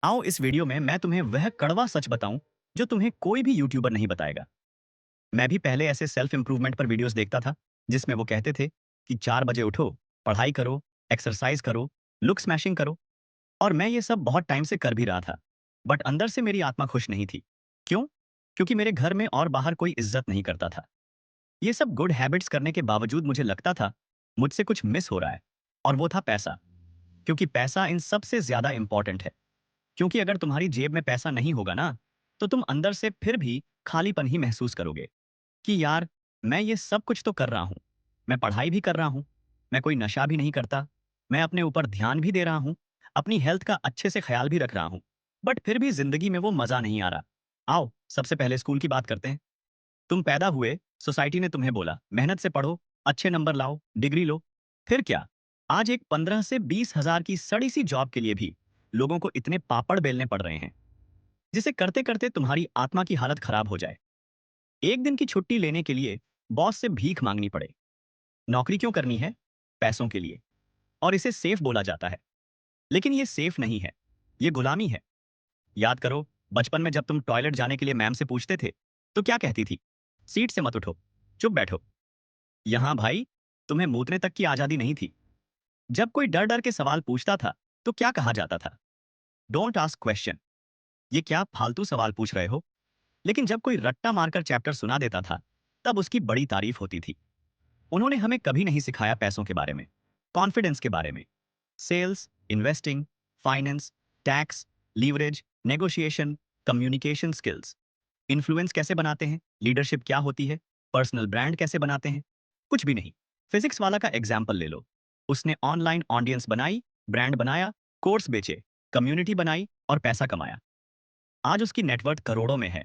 आओ इस वीडियो में मैं तुम्हें वह कड़वा सच बताऊं जो तुम्हें कोई भी यूट्यूबर नहीं बताएगा। मैं भी पहले ऐसे सेल्फ इंप्रूवमेंट पर वीडियोस देखता था जिसमें वो कहते थे कि 4 बजे उठो, पढ़ाई करो, एक्सरसाइज करो, लुक स्मैशिंग करो। और मैं ये सब बहुत टाइम से कर भी रहा था। बट अंदर से मेरी आत्मा खुश नहीं थी। क्यों? क्योंकि मेरे घर में और बाहर कोई इज्जत नहीं करता था। ये सब गुड हैबिट्स करने के बावजूद मुझे लगता था मुझसे कुछ मिस हो रहा है। और वो था पैसा। क्योंकि पैसा इन सबसे ज्यादा इंपॉर्टेंट है। क्योंकि अगर तुम्हारी जेब में पैसा नहीं होगा ना, तो तुम अंदर से फिर भी खालीपन ही महसूस करोगे कि यार, मैं ये सब कुछ तो कर रहा हूँ। मैं पढ़ाई भी कर रहा हूँ, मैं कोई नशा भी नहीं करता, मैं अपने ऊपर ध्यान भी दे रहा हूँ, अपनी हेल्थ का अच्छे से ख्याल भी रख रहा हूँ। बट फिर भी जिंदगी में वो मजा नहीं आ रहा। आओ, सबसे पहले स्कूल की बात करते हैं। तुम पैदा हुए, सोसाइटी ने तुम्हें बोला, मेहनत से पढ़ो, अच्छे नंबर लाओ, डिग्री लो। फिर क्या? आज एक 15 से 20 हजार की सड़ी सी जॉब के लिए भी लोगों को इतने पापड़ बेलने पड़ रहे हैं, जिसे करते करते तुम्हारी आत्मा की हालत खराब हो जाए। एक दिन की छुट्टी लेने के लिए बॉस से भीख मांगनी पड़े। नौकरी क्यों करनी है? पैसों के लिए। और इसे सेफ बोला जाता है। लेकिन ये सेफ नहीं है, ये गुलामी है। याद करो, बचपन में जब तुम टॉयलेट जाने के लिए मैम से पूछते थे, तो क्या कहती थी? सीट से मत उठो, चुप बैठो। यहां भाई, तुम्हें मूतने तक की आजादी नहीं थी। जब कोई डर डर के सवाल पूछता था, तो क्या कहा जाता था? Don't ask question. ये क्या फालतू सवाल पूछ रहे हो? लेकिन जब कोई रट्टा मारकर चैप्टर सुना देता था, तब उसकी बड़ी तारीफ होती थी। उन्होंने हमें कभी नहीं सिखाया पैसों के बारे में, कॉन्फिडेंस के बारे में, sales, investing, finance, tax, leverage, negotiation, communication skills, influence कैसे बनाते हैं, लीडरशिप क्या होती है, पर्सनल ब्रांड कैसे बनाते हैं। कुछ भी नहीं। फिजिक्स वाला का एग्जाम्पल ले लो। उसने ऑनलाइन ऑडियंस बनाई, ब्रांड बनाया, कोर्स बेचे, कम्युनिटी बनाई और पैसा कमाया। आज उसकी नेटवर्थ करोड़ों में है।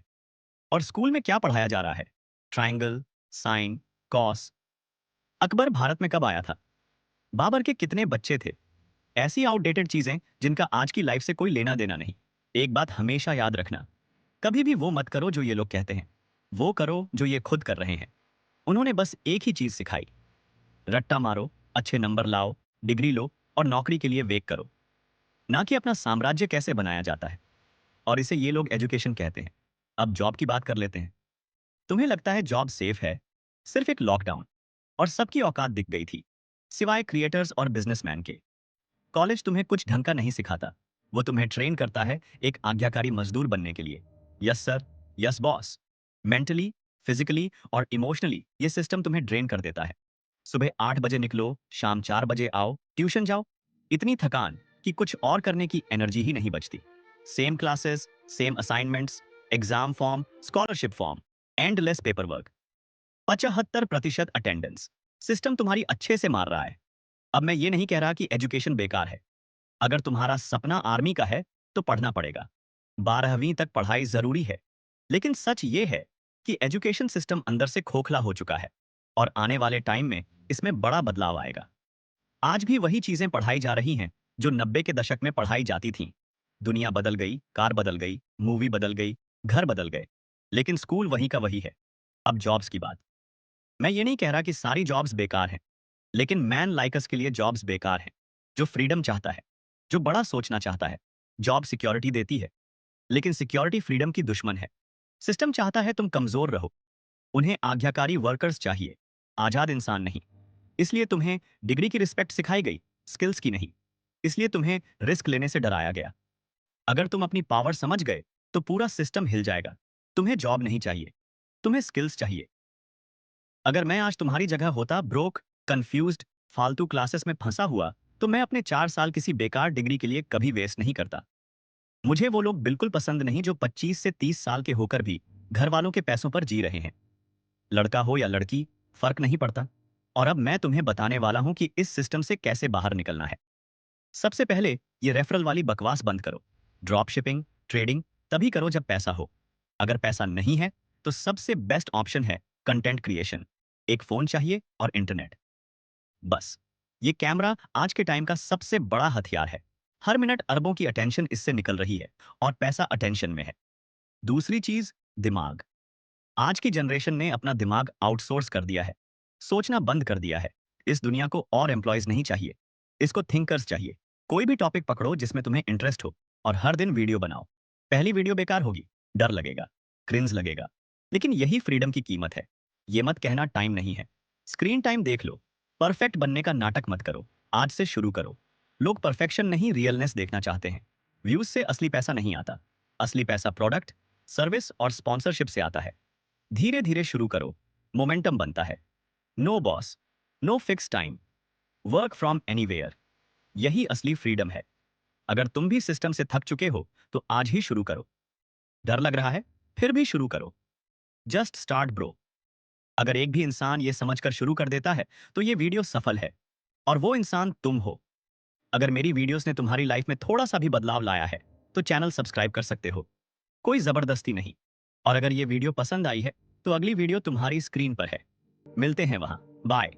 और स्कूल में क्या पढ़ाया जा रहा है? Triangle, sine, cos. Akbar Bharat में कब आया था? बाबर के कितने बच्चे थे? ऐसी आउटडेटेड चीजें जिनका आज की लाइफ से कोई लेना देना नहीं। एक बात हमेशा याद रखना, कभी भी वो मत करो जो ये लोग कहते हैं, वो करो जो ये खुद कर रहे हैं। उन्होंने बस एक ही चीज सिखाई, रट्टा मारो, अच्छे नंबर लाओ, डिग्री लो और नौकरी के लिए वेट करो। ना कि अपना साम्राज्य कैसे बनाया जाता है। और इसे ये लोग एजुकेशन कहते हैं। अब जॉब की बात कर लेते हैं। तुम्हें लगता है जॉब सेफ है? सिर्फ एक लॉकडाउन और सबकी औकात दिख गई थी, सिवाय क्रिएटर्स और बिजनेसमैन के। कॉलेज तुम्हें कुछ ढंग का नहीं सिखाता। वो तुम्हें ट्रेन करता है एक आज्ञाकारी मजदूर बनने के लिए। Yes sir, yes boss. Mentally, physically और इमोशनली ये सिस्टम तुम्हें ड्रेन कर देता है। सुबह 8 बजे निकलो, शाम 4 बजे आओ, ट्यूशन जाओ। इतनी थकान कि कुछ और करने की एनर्जी ही नहीं बचती। Same classes, same assignments, exam form, scholarship form, endless paper work, 75% attendance. System तुम्हारी अच्छे से मार रहा है। अब मैं ये नहीं कह रहा कि एजुकेशन बेकार है। अगर तुम्हारा सपना आर्मी का है, तो पढ़ना पड़ेगा। 12वीं तक पढ़ाई जरूरी है। लेकिन सच ये है कि एजुकेशन सिस्टम अंदर से खोखला हो चुका है। और आने वाले टाइम में इसमें बड़ा बदलाव आएगा। आज भी वही चीजें पढ़ाई जा रही हैं जो 90 के दशक में पढ़ाई जाती थीं। दुनिया बदल गई, कार बदल गई, मूवी बदल गई, घर बदल गए, लेकिन स्कूल वही का वही है। अब जॉब्स की बात। मैं ये नहीं कह रहा कि सारी जॉब्स बेकार हैं, लेकिन मैन लाइकस के लिए जॉब्स बेकार हैं। जो फ्रीडम चाहता है, जो बड़ा सोचना चाहता है। जॉब सिक्योरिटी देती है, लेकिन सिक्योरिटी फ्रीडम की दुश्मन है। सिस्टम चाहता है तुम कमजोर रहो। उन्हें आज्ञाकारी वर्कर्स चाहिए, आजाद इंसान नहीं। इसलिए तुम्हें डिग्री की रिस्पेक्ट सिखाई गई, स्किल्स की नहीं। इसलिए तुम्हें रिस्क लेने से डराया गया। अगर तुम अपनी पावर समझ गए, तो पूरा सिस्टम हिल जाएगा। तुम्हें जॉब नहीं चाहिए, तुम्हें स्किल्स चाहिए। अगर मैं आज तुम्हारी जगह होता, ब्रोक, कंफ्यूज्ड, फालतू क्लासेस में फंसा हुआ, तो मैं अपने 4 साल किसी बेकार डिग्री के लिए कभी वेस्ट नहीं करता। मुझे वो लोग बिल्कुल पसंद नहीं जो 25 से 30 साल के होकर भी घर वालों के पैसों पर जी रहे हैं। लड़का हो या लड़की, फर्क नहीं पड़ता। और अब मैं तुम्हें बताने वाला हूं कि इस सिस्टम से कैसे बाहर निकलना है। सबसे पहले, ये रेफरल वाली बकवास बंद करो। ड्रॉप शिपिंग, ट्रेडिंग तभी करो जब पैसा हो। अगर पैसा नहीं है, तो सबसे बेस्ट ऑप्शन है कंटेंट क्रिएशन। एक फोन चाहिए और इंटरनेट, बस। ये कैमरा आज के टाइम का सबसे बड़ा हथियार है। हर मिनट अरबों की अटेंशन इससे निकल रही है, और पैसा अटेंशन में है। दूसरी चीज, दिमाग। आज की जनरेशन ने अपना दिमाग आउटसोर्स कर दिया है, सोचना बंद कर दिया है। इस दुनिया को और एम्प्लॉयज नहीं चाहिए, इसको थिंकर्स चाहिए। कोई भी टॉपिक पकड़ो जिसमें तुम्हें इंटरेस्ट हो, और हर दिन वीडियो बनाओ। पहली वीडियो बेकार होगी, डर लगेगा, क्रिंज लगेगा, लेकिन यही फ्रीडम की कीमत है। ये मत कहना टाइम नहीं है। स्क्रीन टाइम देख लो, परफेक्ट बनने का नाटक मत करो। आज से शुरू करो। लोग परफेक्शन नहीं, रियलनेस देखना चाहते हैं। व्यूज से असली पैसा नहीं आता। असली पैसा प्रोडक्ट, सर्विस और स्पॉन्सरशिप से आता है। धीरे धीरे शुरू करो, मोमेंटम बनता है। No boss, no fix time, work from anywhere. यही असली फ्रीडम है। अगर तुम भी सिस्टम से थक चुके हो तो आज ही शुरू करो। डर लग रहा है, फिर भी शुरू करो। Just start bro. अगर एक भी इंसान ये समझकर शुरू कर देता है तो ये वीडियो सफल है, और वो इंसान तुम हो। अगर मेरी वीडियोस ने तुम्हारी लाइफ में थोड़ा सा भी बदलाव लाया है तो चैनल सब्सक्राइब कर सकते हो। कोई जबरदस्ती नहीं। और अगर ये वीडियो पसंद आई है तो अगली वीडियो तुम्हारी स्क्रीन पर है। मिलते हैं वहां। बाय।